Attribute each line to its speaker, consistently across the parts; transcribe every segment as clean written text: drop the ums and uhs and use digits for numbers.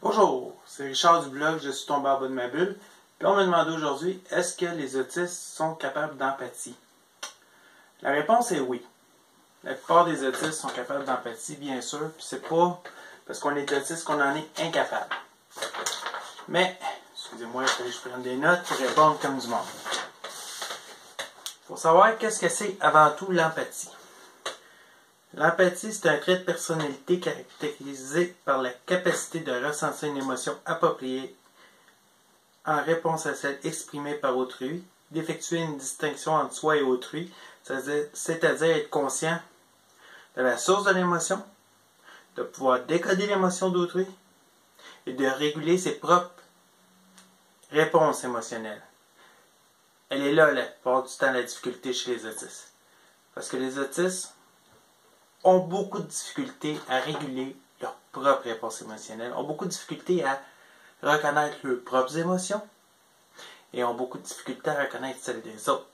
Speaker 1: Bonjour, c'est Richard du blog Je suis tombé en bas de ma bulle. Puis on me demande aujourd'hui, est-ce que les autistes sont capables d'empathie? La réponse est oui. La plupart des autistes sont capables d'empathie, bien sûr, puis c'est pas parce qu'on est autiste qu'on en est incapable. Mais, excusez-moi, il fallait que je prenne des notes pour répondre comme du monde. Pour savoir qu'est-ce que c'est avant tout l'empathie. L'empathie, c'est un trait de personnalité caractérisé par la capacité de ressentir une émotion appropriée en réponse à celle exprimée par autrui, d'effectuer une distinction entre soi et autrui, c'est-à-dire être conscient de la source de l'émotion, de pouvoir décoder l'émotion d'autrui et de réguler ses propres réponses émotionnelles. Elle est là, la plupart du temps, la difficulté chez les autistes. Parce que les autistes ont beaucoup de difficultés à réguler leurs propres réponses émotionnelles, ont beaucoup de difficultés à reconnaître leurs propres émotions et ont beaucoup de difficultés à reconnaître celles des autres.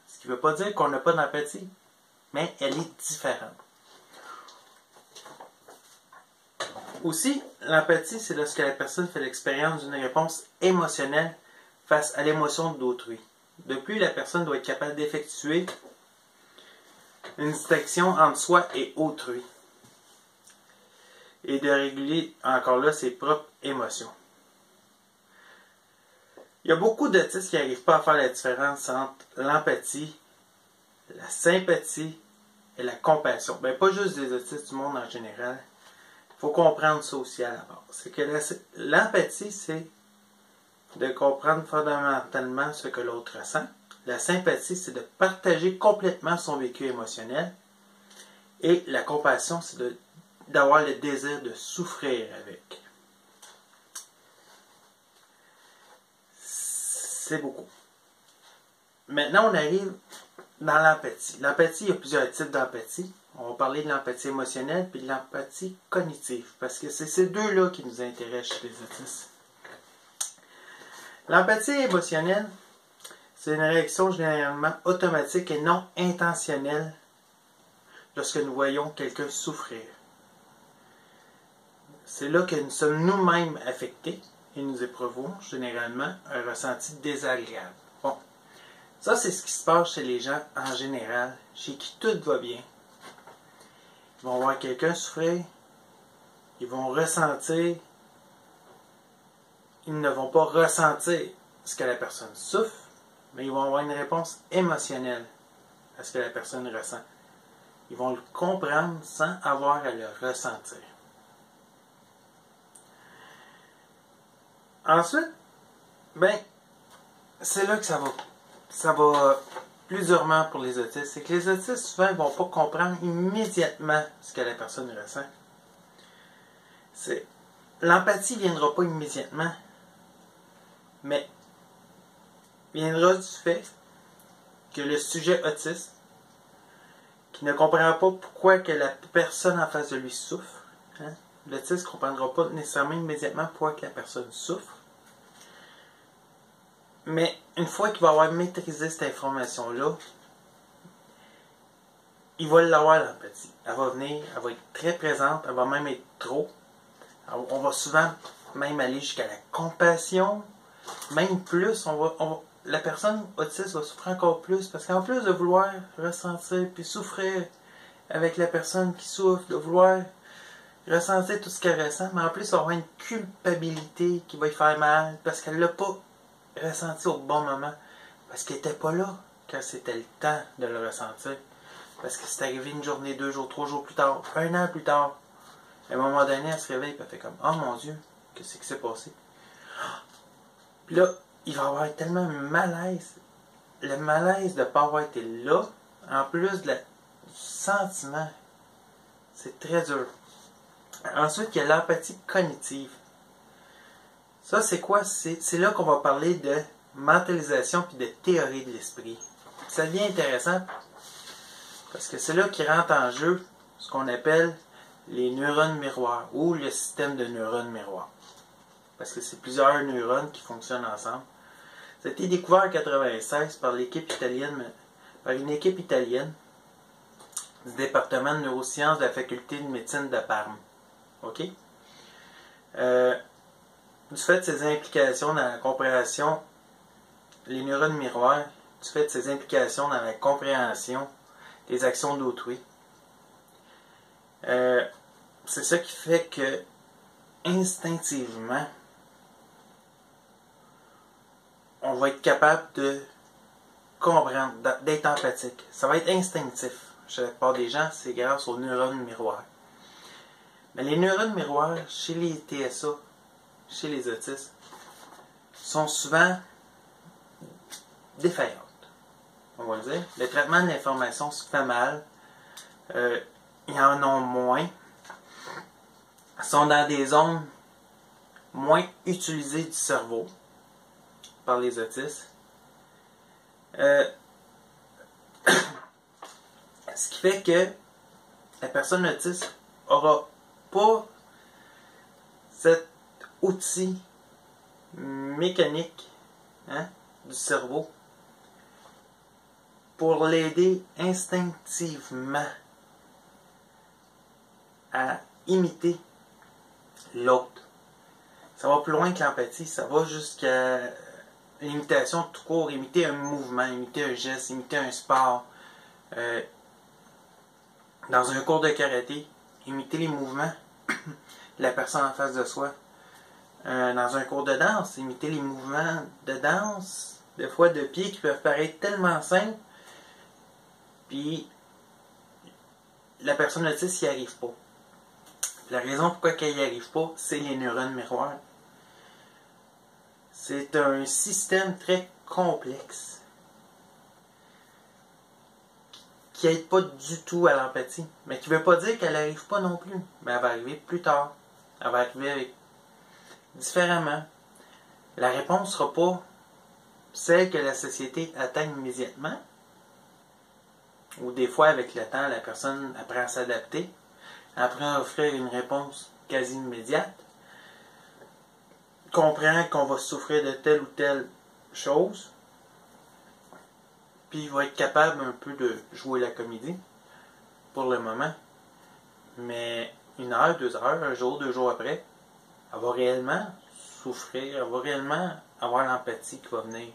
Speaker 1: Ce qui ne veut pas dire qu'on n'a pas d'empathie, mais elle est différente. Aussi, l'empathie, c'est lorsque la personne fait l'expérience d'une réponse émotionnelle face à l'émotion d'autrui. De plus, la personne doit être capable d'effectuer une distinction entre soi et autrui et de réguler encore là ses propres émotions. Il y a beaucoup d'autistes qui n'arrivent pas à faire la différence entre l'empathie, la sympathie et la compassion. Bien, pas juste des autistes, du monde en général. Il faut comprendre ça aussi à la base. C'est que l'empathie, c'est de comprendre fondamentalement ce que l'autre ressent. La sympathie, c'est de partager complètement son vécu émotionnel. Et la compassion, c'est d'avoir le désir de souffrir avec. C'est beaucoup. Maintenant, on arrive dans l'empathie. L'empathie, il y a plusieurs types d'empathie. On va parler de l'empathie émotionnelle et de l'empathie cognitive. Parce que c'est ces deux-là qui nous intéressent chez les autistes. L'empathie émotionnelle, c'est une réaction généralement automatique et non intentionnelle lorsque nous voyons quelqu'un souffrir. C'est là que nous sommes nous-mêmes affectés et nous éprouvons généralement un ressenti désagréable. Bon, ça c'est ce qui se passe chez les gens en général, chez qui tout va bien. Ils vont voir quelqu'un souffrir, ils vont ressentir, ils ne vont pas ressentir ce que la personne souffre, mais ils vont avoir une réponse émotionnelle à ce que la personne ressent. Ils vont le comprendre sans avoir à le ressentir. Ensuite, c'est là que ça va plus durement pour les autistes. C'est que les autistes, souvent, ne vont pas comprendre immédiatement ce que la personne ressent. L'empathie ne viendra pas immédiatement, mais viendra du fait que le sujet autiste, qui ne comprendra pas pourquoi que la personne en face de lui souffre, l'autiste ne comprendra pas nécessairement immédiatement pourquoi que la personne souffre, mais une fois qu'il va avoir maîtrisé cette information-là, il va l'avoir l'empathie. Elle va venir, elle va être très présente, elle va même être trop. On va souvent même aller jusqu'à la compassion, même plus, la personne autiste va souffrir encore plus, parce qu'en plus de vouloir ressentir puis souffrir avec la personne qui souffre, de vouloir ressentir tout ce qu'elle ressent, mais en plus, elle va avoir une culpabilité qui va lui faire mal, parce qu'elle ne l'a pas ressenti au bon moment, parce qu'elle n'était pas là quand c'était le temps de le ressentir, parce que c'est arrivé une journée, 2 jours, 3 jours plus tard, 1 an plus tard. À un moment donné, elle se réveille et elle fait comme « Oh mon Dieu, qu'est-ce qui s'est passé? » Puis là, il va avoir tellement un malaise. Le malaise de ne pas avoir été là, en plus du sentiment, c'est très dur. Ensuite, il y a l'empathie cognitive. Ça, c'est quoi? C'est là qu'on va parler de mentalisation puis de théorie de l'esprit. Ça devient intéressant parce que c'est là qu'il rentre en jeu ce qu'on appelle les neurones miroirs ou le système de neurones miroirs. Parce que c'est plusieurs neurones qui fonctionnent ensemble. Ça a été découvert en 1996 par une équipe italienne du département de neurosciences de la faculté de médecine de Parme. OK? du fait de ses implications dans la compréhension, les neurones miroirs, du fait de ses implications dans la compréhension des actions d'autrui. C'est ça qui fait que, instinctivement, on va être capable de comprendre, d'être empathique. Ça va être instinctif. Chez la plupart des gens, c'est grâce aux neurones miroirs. Mais les neurones miroirs, chez les TSA, chez les autistes, sont souvent défaillantes. On va le dire. Le traitement de l'information se fait mal. Ils en ont moins. Ils sont dans des zones moins utilisées du cerveau par les autistes. Ce qui fait que la personne autiste n'aura pas cet outil mécanique du cerveau pour l'aider instinctivement à imiter l'autre. Ça va plus loin que l'empathie, ça va jusqu'à l'imitation tout court, imiter un mouvement, imiter un geste, imiter un sport. Dans un cours de karaté, imiter les mouvements de la personne en face de soi. Dans un cours de danse, imiter les mouvements de danse, des fois de pieds qui peuvent paraître tellement simples, puis la personne autiste n'y arrive pas. La raison pourquoi elle n'y arrive pas, c'est les neurones miroirs. C'est un système très complexe qui n'aide pas du tout à l'empathie. Mais qui ne veut pas dire qu'elle n'arrive pas non plus. Mais elle va arriver plus tard. Elle va arriver différemment. La réponse ne sera pas celle que la société atteint immédiatement. Ou des fois, avec le temps, la personne apprend à s'adapter. Apprend à offrir une réponse quasi immédiate. Comprend qu'on va souffrir de telle ou telle chose. Puis il va être capable un peu de jouer la comédie pour le moment. Mais 1 heure, 2 heures, un jour, 2 jours après, elle va réellement souffrir, elle va réellement avoir l'empathie qui va venir.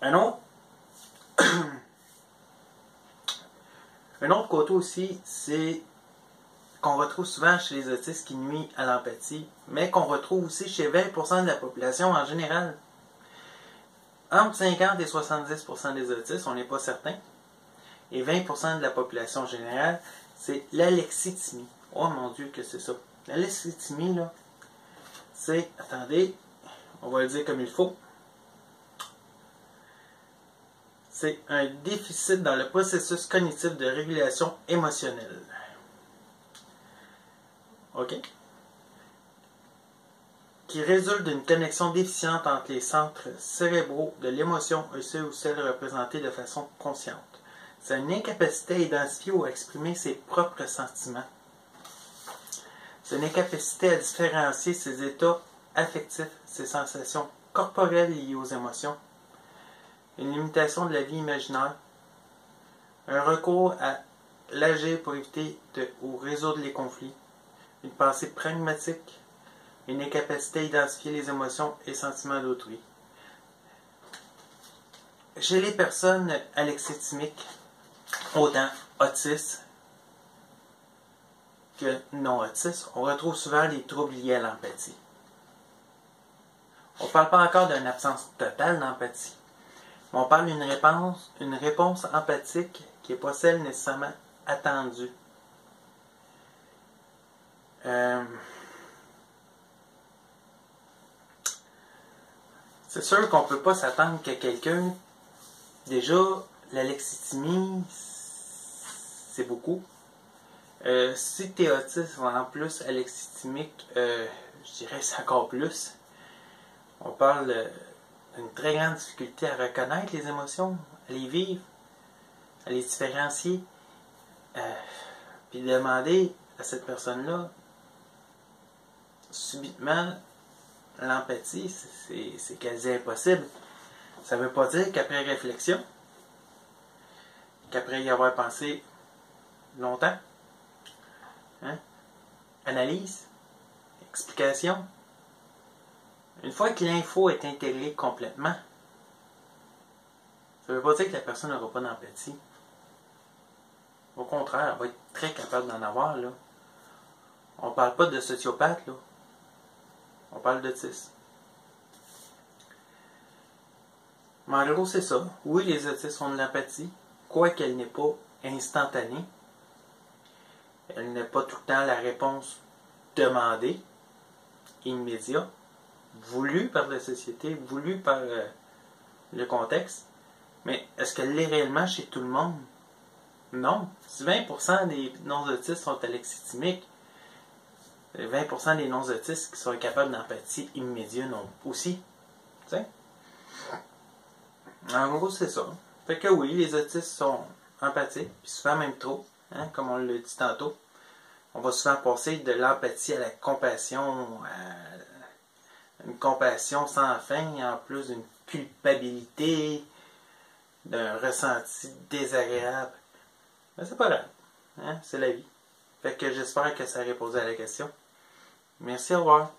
Speaker 1: Un autre côté aussi, c'est qu'on retrouve souvent chez les autistes qui nuit à l'empathie, mais qu'on retrouve aussi chez 20% de la population en général. Entre 50 et 70% des autistes, on n'est pas certain, et 20% de la population générale, c'est l'alexithymie. Oh mon Dieu que c'est ça. L'alexithymie, là, c'est, attendez, on va le dire comme il faut, c'est un déficit dans le processus cognitif de régulation émotionnelle. OK? Qui résulte d'une connexion déficiente entre les centres cérébraux de l'émotion et ceux ou celles représentés de façon consciente. C'est une incapacité à identifier ou à exprimer ses propres sentiments. C'est une incapacité à différencier ses états affectifs, ses sensations corporelles liées aux émotions. Une limitation de la vie imaginaire. Un recours à l'agir pour éviter ou résoudre les conflits. Une pensée pragmatique. Une incapacité à identifier les émotions et sentiments d'autrui. Chez les personnes alexithymiques, autant autistes que non autistes, on retrouve souvent les troubles liés à l'empathie. On ne parle pas encore d'une absence totale d'empathie, mais on parle d'une réponse empathique qui n'est pas celle nécessairement attendue. C'est sûr qu'on ne peut pas s'attendre que quelqu'un, déjà, l'alexithymie, c'est beaucoup. Si tu es autiste en plus alexithymique, je dirais que c'est encore plus. On parle d'une très grande difficulté à reconnaître les émotions, à les vivre, à les différencier. Puis demander à cette personne-là, subitement, l'empathie, c'est quasi impossible. Ça ne veut pas dire qu'après réflexion, qu'après y avoir pensé longtemps, analyse, explication. Une fois que l'info est intégrée complètement, ça ne veut pas dire que la personne n'aura pas d'empathie. Au contraire, elle va être très capable d'en avoir, là. On parle pas de sociopathe, là. On parle d'autisme. Mais en gros, c'est ça. Oui, les autistes ont de l'empathie, quoiqu'elle n'est pas instantanée. Elle n'est pas tout le temps la réponse demandée, immédiate, voulue par la société, voulue par le contexte. Mais est-ce qu'elle l'est réellement chez tout le monde? Non. Si 20% des non-autistes sont alexithymiques, 20% des non-autistes qui sont capables d'empathie immédiate non aussi. T'sais? En gros, c'est ça. Fait que oui, les autistes sont empathiques, puis souvent même trop, hein, comme on l'a dit tantôt. On va souvent passer de l'empathie à la compassion, à une compassion sans fin, en plus d'une culpabilité, d'un ressenti désagréable. Mais c'est pas grave, hein, c'est la vie. Fait que j'espère que ça a répondu à la question. Merci, au revoir.